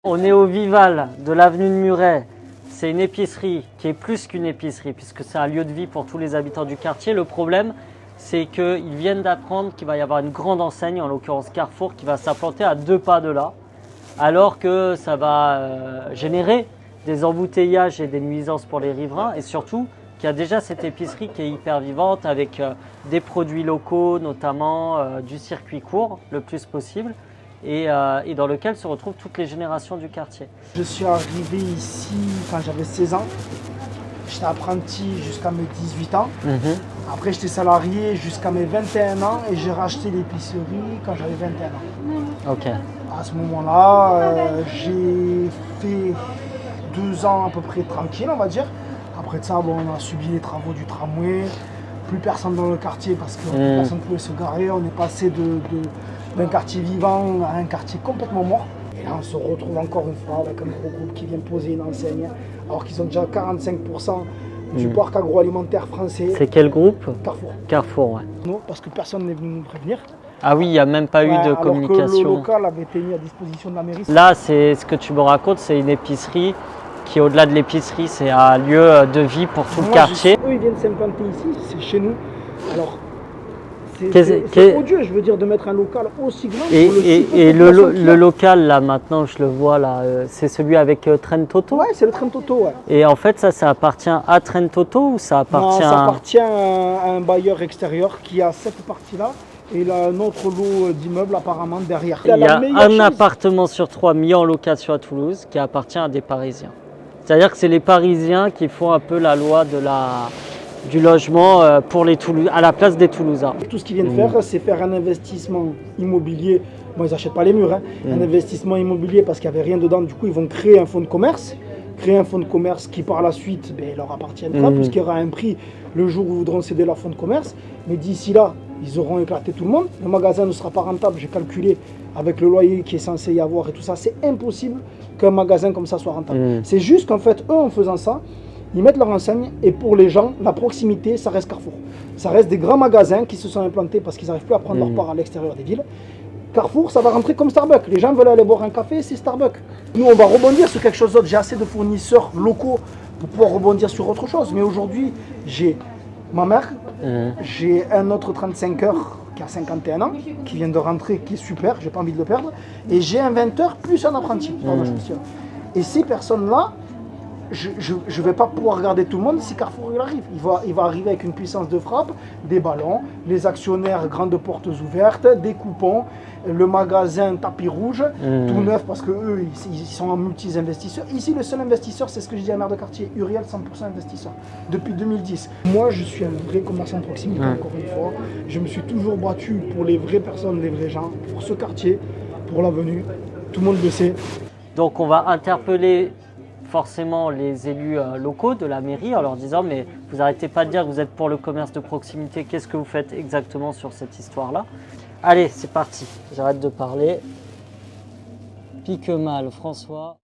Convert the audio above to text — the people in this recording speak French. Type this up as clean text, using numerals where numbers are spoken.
On est au Vival de l'avenue de Muret. C'est une épicerie qui est plus qu'une épicerie puisque c'est un lieu de vie pour tous les habitants du quartier. Le problème, c'est qu'ils viennent d'apprendre qu'il va y avoir une grande enseigne, en l'occurrence Carrefour, qui va s'implanter à 2 pas de là, alors que ça va générer des embouteillages et des nuisances pour les riverains, et surtout qu'il y a déjà cette épicerie qui est hyper vivante avec des produits locaux, notamment du circuit court le plus possible, et dans lequel se retrouvent toutes les générations du quartier. Je suis arrivé ici quand j'avais 16 ans. J'étais apprenti jusqu'à mes 18 ans. Après, j'étais salarié jusqu'à mes 21 ans et j'ai racheté l'épicerie quand j'avais 21 ans. Ok. À ce moment-là, j'ai fait 2 ans à peu près tranquille, on va dire. Après ça, bon, on a subi les travaux du tramway. Plus personne dans le quartier parce que personne ne pouvait se garer. On est passé d'un quartier vivant à un quartier complètement mort. Et là, on se retrouve encore une fois avec un gros groupe qui vient poser une enseigne, alors qu'ils ont déjà 45% du parc agroalimentaire français. C'est quel groupe? Carrefour. Carrefour, ouais. Non, parce que personne n'est venu nous prévenir. Ah oui, il n'y a même pas eu de communication. Alors que le local avait été mis à disposition de la mairie. Là, c'est ce que tu me racontes, c'est une épicerie qui, au-delà de l'épicerie, c'est un lieu de vie pour tout le quartier. Eux, ils viennent s'implanter ici, c'est chez nous. Alors, c'est odieux, je veux dire, de mettre un local aussi grand. Et le local, là, maintenant, je le vois, là, c'est celui avec Trend Toto? Ouais, c'est le Trend Toto, ouais. Et en fait, ça appartient à Trend Toto ou ça appartient Non, ça appartient à un bailleur extérieur qui a cette partie-là. Et il a un autre lot d'immeubles apparemment derrière. Il y a un appartement sur 3 mis en location à Toulouse qui appartient à des Parisiens. C'est-à-dire que c'est les Parisiens qui font un peu la loi du logement pour les à la place des Toulousains. Tout ce qu'ils viennent faire, c'est faire un investissement immobilier. Bon, ils n'achètent pas les murs, hein. Un investissement immobilier parce qu'il n'y avait rien dedans. Du coup, ils vont créer un fonds de commerce. Créer un fonds de commerce qui par la suite leur appartiendra puisqu'il y aura un prix le jour où ils voudront céder leur fonds de commerce. Mais d'ici là, ils auront éclaté tout le monde. Le magasin ne sera pas rentable, j'ai calculé avec le loyer qui est censé y avoir et tout ça. C'est impossible qu'un magasin comme ça soit rentable. C'est juste qu'en fait, eux, en faisant ça, ils mettent leur enseigne et pour les gens, la proximité, ça reste Carrefour. Ça reste des grands magasins qui se sont implantés parce qu'ils n'arrivent plus à prendre leur part à l'extérieur des villes. Carrefour, ça va rentrer comme Starbucks. Les gens veulent aller boire un café, c'est Starbucks. Nous, on va rebondir sur quelque chose d'autre. J'ai assez de fournisseurs locaux pour pouvoir rebondir sur autre chose. Mais aujourd'hui, j'ai ma mère, j'ai un autre 35 heures qui a 51 ans, qui vient de rentrer, qui est super, j'ai pas envie de le perdre. Et j'ai un 20 heures plus un apprenti. Et ces personnes-là, je ne vais pas pouvoir regarder tout le monde si Carrefour il arrive. Il va arriver avec une puissance de frappe, des ballons, les actionnaires grandes portes ouvertes, des coupons, le magasin tapis rouge, tout neuf parce qu'eux, ils sont en multi-investisseurs. Ici, le seul investisseur, c'est ce que je dis à la maire de quartier, Uriel, 100% investisseur, depuis 2010. Moi, je suis un vrai commerçant de proximité, encore une fois. Je me suis toujours battu pour les vraies personnes, les vrais gens, pour ce quartier, pour l'avenue. Tout le monde le sait. Donc, on va interpeller forcément les élus locaux de la mairie en leur disant mais vous arrêtez pas de dire que vous êtes pour le commerce de proximité, qu'est-ce que vous faites exactement sur cette histoire-là? Allez, c'est parti, j'arrête de parler. Pique mal, François.